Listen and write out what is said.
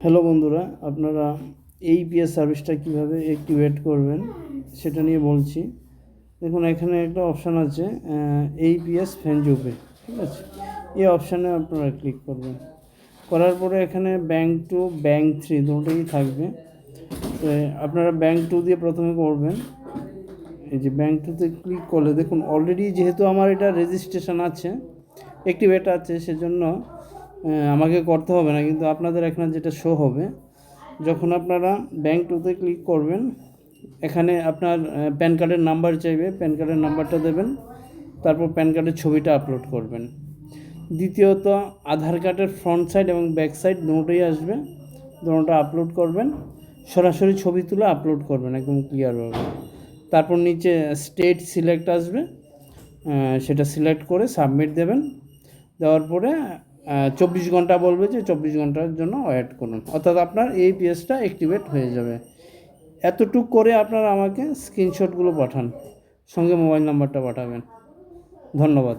Hello বন্ধুরা, আপনারা AEPS সার্ভিসটা কীভাবে অ্যাক্টিভেট করবেন সেটা নিয়ে বলছি। দেখুন, এখানে একটা অপশান আছে এইপিএস ফ্যানজুপে, ঠিক আছে। এই অপশানে আপনারা ক্লিক করবেন। করার পরে এখানে ব্যাঙ্ক টু ব্যাঙ্ক থ্রি দুটোই থাকবে। আপনারা ব্যাঙ্ক টু দিয়ে প্রথমে করবেন। এই যে ব্যাঙ্ক টুতে ক্লিক করলে দেখুন, অলরেডি যেহেতু আমার এটা রেজিস্ট্রেশন আছে, অ্যাক্টিভেট আছে, সেজন্য আমাকে করতে হবে না। কিন্তু আপনাদের এখানে যেটা শো হবে, যখন আপনারা ব্যাঙ্ক টুতে ক্লিক করবেন, এখানে আপনার প্যান কার্ডের নাম্বার চাইবে, প্যান কার্ডের নাম্বারটা দেবেন, তারপর প্যান কার্ডের ছবিটা আপলোড করবেন। দ্বিতীয়ত, আধার কার্ডের ফ্রন্ট সাইড এবং ব্যাক সাইড দুটোই আসবে, দুটোটা আপলোড করবেন। সরাসরি ছবি তুলে আপলোড করবেন একদম ক্লিয়ারভাবে। তারপর নিচে স্টেট সিলেক্ট আসবে, সেটা সিলেক্ট করে সাবমিট দেবেন। দেওয়ার পরে 24 ঘন্টা বলবে যে 24 ঘন্টার জন্য ওয়েট করুন, অর্থাৎ আপনার এই পিএসটা অ্যাক্টিভেট হয়ে যাবে। এতটুকু করে আপনারা আমাকে স্ক্রিনশটগুলো পাঠান, সঙ্গে মোবাইল নাম্বারটা পাঠাবেন। ধন্যবাদ।